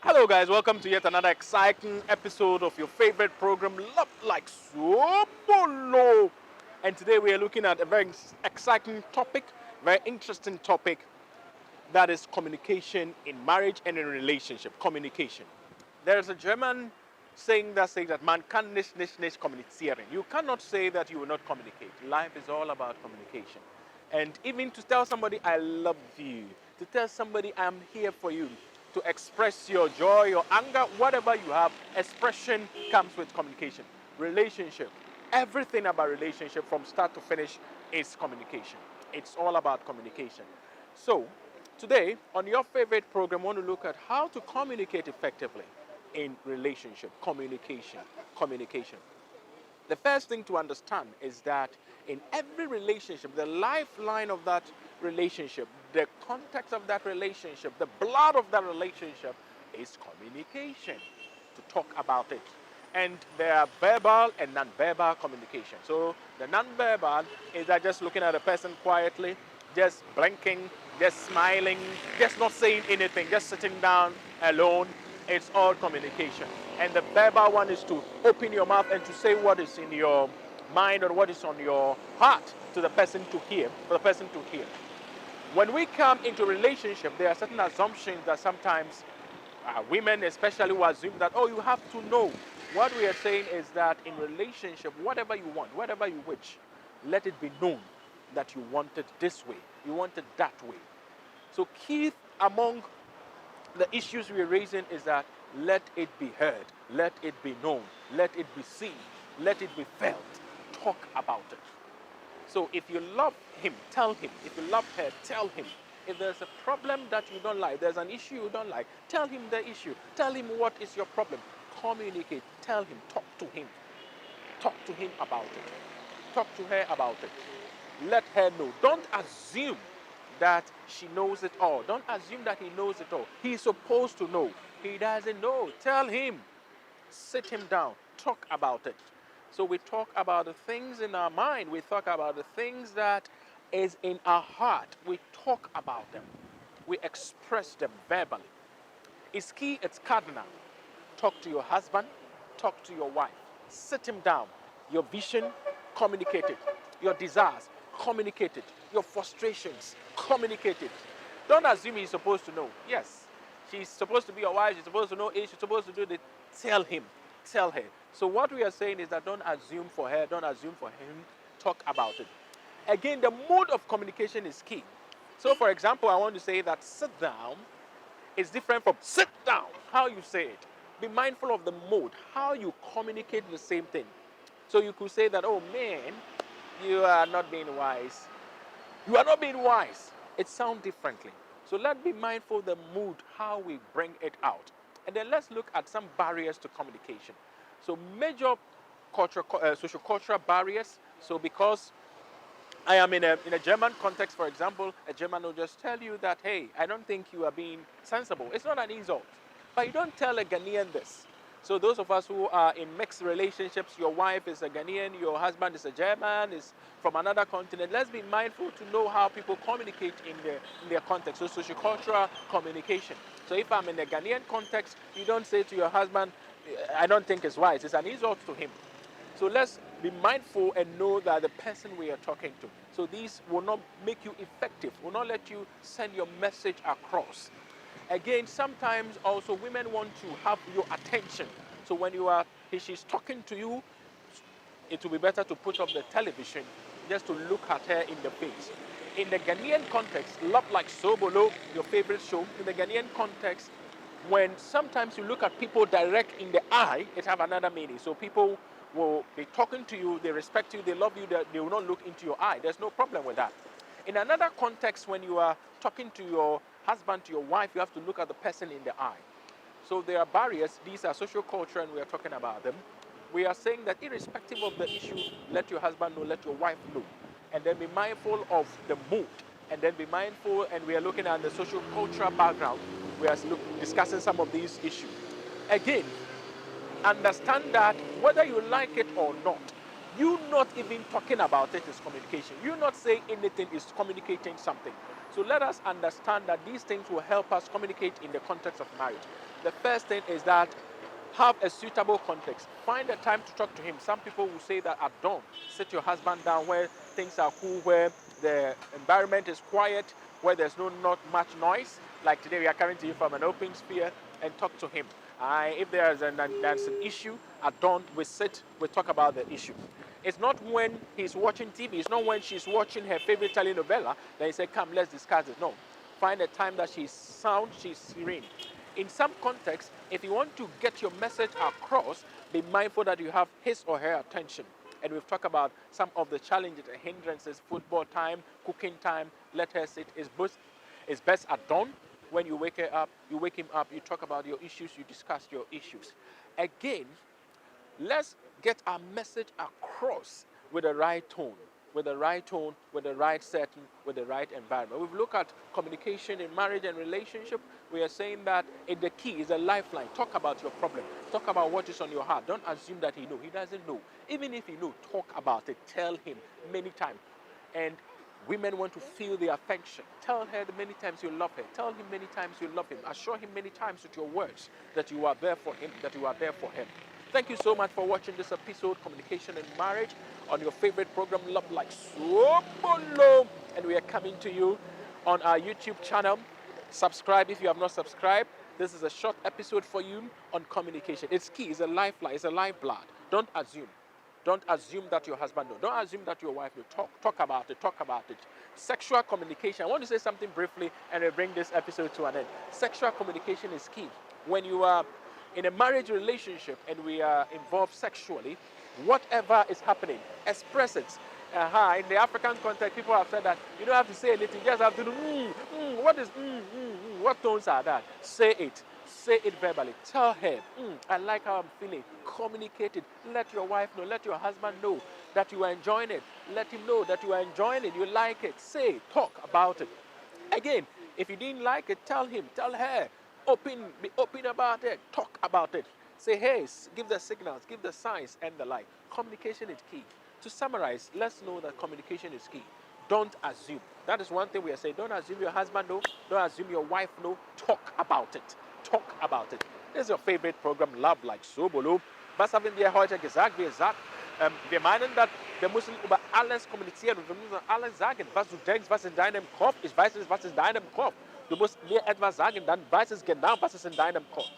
Hello, guys. Welcome to yet another exciting episode of your favorite program, Love Like Sobolo. And today we are looking at a very exciting topic, very interesting topic, that is communication in marriage and in relationship. Communication. There is a German saying that says that man kann nicht kommunizieren. You cannot say that you will not communicate. Life is all about communication. And even to tell somebody I love you, to tell somebody I'm here for you, to express your joy, your anger, whatever you have, expression comes with communication. Relationship, everything about relationship from start to finish is communication. It's all about communication. So, today on your favorite program, I want to look at how to communicate effectively in relationship. Communication. The first thing to understand is that in every relationship, the lifeline of that relationship, the context of that relationship, the blood of that relationship is communication, to talk about it. And there are verbal and non-verbal communication. So the non-verbal is that just looking at a person quietly, just blinking, just smiling, just not saying anything, just sitting down alone. It's all communication. And the verbal one is to open your mouth and to say what is in your mind or what is on your heart to the person to hear, for the person to hear. When we come into relationship, there are certain assumptions that sometimes women especially will assume that, oh, you have to know. What we are saying is that in relationship, whatever you want, whatever you wish, let it be known that you want it this way, you want it that way. So key among the issues we're raising is that let it be heard, let it be known, let it be seen, let it be felt. Talk about it. So if you love him, tell him. If you love her, tell him. If there's a problem that you don't like, there's an issue you don't like, tell him the issue. Tell him what is your problem. Communicate. Tell him. Talk to him. Talk to him about it. Talk to her about it. Let her know. Don't assume that she knows it all. Don't assume that he knows it all. He's supposed to know. He doesn't know. Tell him. Sit him down. Talk about it. So we talk about the things in our mind. We talk about the things that is in our heart. We talk about them. We express them verbally. It's key, it's cardinal. Talk to your husband. Talk to your wife. Sit him down. Your vision, communicate it. Your desires, communicate it. Your frustrations, communicate it. Don't assume he's supposed to know. Yes, she's supposed to be your wife. She's supposed to know it. She's supposed to do it. Tell him. Tell her. So what we are saying is that don't assume for her, don't assume for him, talk about it. Again, the mode of communication is key. So for example, I want to say that sit down is different from sit down, how you say it. Be mindful of the mode, how you communicate the same thing. So you could say that, oh man, you are not being wise. You are not being wise. It sounds differently. So let's be mindful of the mood, how we bring it out. And then let's look at some barriers to communication. So major social cultural barriers. So because I am in a German context, for example, a German will just tell you that, hey, I don't think you are being sensible. It's not an insult. But you don't tell a Ghanaian this. So those of us who are in mixed relationships, your wife is a Ghanaian, your husband is a German, is from another continent. Let's be mindful to know how people communicate in their context. So sociocultural communication. So if I'm in a Ghanaian context, you don't say to your husband, I don't think it's wise. It's an insult to him. So let's be mindful and know that the person we are talking to. So these will not make you effective, will not let you send your message across. Again, sometimes also women want to have your attention. So when she's talking to you, it will be better to put up the television just to look at her in the face. In the Ghanaian context, Love Like Sobolo, your favorite show, in the Ghanaian context, when sometimes you look at people direct in the eye, it have another meaning. So people will be talking to you, they respect you, they love you, they will not look into your eye. There's no problem with that. In another context, when you are talking to your husband, to your wife, you have to look at the person in the eye. So there are barriers. These are social culture, and we are talking about them. We are saying that irrespective of the issue, let your husband know, let your wife know. And then be mindful of the mood. And then be mindful, and we are looking at the social cultural background. We are discussing some of these issues. Again, understand that whether you like it or not, you not even talking about it is communication. You not saying anything is communicating something. So let us understand that these things will help us communicate in the context of marriage. The first thing is that have a suitable context. Find a time to talk to him. Some people will say that at dawn, sit your husband down where things are cool, where the environment is quiet, where there's not much noise. Like today, we are coming to you from an open sphere, and talk to him. If there's an issue at dawn, we sit, we talk about the issue. It's not when he's watching TV, it's not when she's watching her favorite telenovela that you say, come, let's discuss it. No. Find a time that she's sound, she's serene. In some context, if you want to get your message across, be mindful that you have his or her attention. And we've talked about some of the challenges and hindrances: football time, cooking time. Let her sit. It's best at dawn. When you wake her up, you wake him up, you talk about your issues, you discuss your issues. Again, let's get our message across with the right tone, with the right tone, with the right setting, with the right environment. We've looked at communication in marriage and relationship. We are saying that the key is a lifeline. Talk about your problem. Talk about what is on your heart. Don't assume that he knows. He doesn't know. Even if he knows, talk about it. Tell him many times. And women want to feel the affection. Tell her the many times you love her. Tell him many times you love him. Assure him many times with your words that you are there for him, that you are there for him. Thank you so much for watching this episode, Communication and Marriage, on your favorite program, Love Like Sobolo. And we are coming to you on our YouTube channel. Subscribe if you have not subscribed. This is a short episode for you on communication. It's key. It's a lifeline. It's a lifeblood. Don't assume. Don't assume that your husband knows. Don't assume that your wife knows. Talk about it. Talk about it. Sexual communication. I want to say something briefly and we'll bring this episode to an end. Sexual communication is key. When you are in a marriage relationship and we are involved sexually, whatever is happening, express it. In the African context, people have said that you don't have to say anything, you just have to do what is what tones are that? Say it. Say it verbally. Tell her, I like how I'm feeling. Communicate it. Let your wife know. Let your husband know that you are enjoying it. Let him know that you are enjoying it. You like it. Say, talk about it. Again, if you didn't like it, tell him, tell her. Be open about it. Talk about it. Say, hey, give the signals, give the signs and the like. Communication is key. To summarize, let's know that communication is key. Don't assume. That is one thing we are saying. Don't assume your husband know. Don't assume your wife know. Talk about it. Talk about it. This is your favorite program, Love Like Sobolo. Was haben wir heute gesagt? Wir meinen, dass wir müssen über alles kommunizieren und wir müssen alles sagen, was du denkst, was in deinem Kopf. Ich weiß nicht, was in deinem Kopf. Du musst mir etwas sagen, dann weiß ich genau, was ist in deinem Kopf.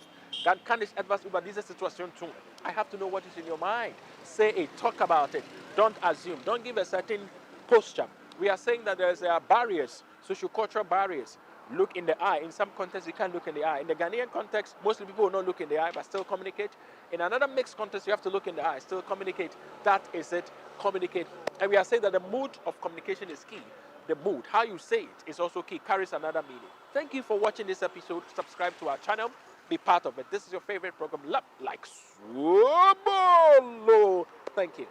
Dann kann ich etwas über diese Situation tun. I have to know what is in your mind. Say it. Talk about it. Don't assume. Don't give a certain posture. We are saying that there's barriers, socio-cultural barriers. Look in the eye. In some contexts, you can't look in the eye. In the Ghanaian context, mostly people will not look in the eye, but still communicate. In another mixed context, you have to look in the eye, still communicate. That is it. Communicate. And we are saying that the mood of communication is key. The mood, how you say it, is also key, carries another meaning. Thank you for watching this episode. Subscribe to our channel. Be part of it. This is your favorite program, Love Like Sobolo. Thank you.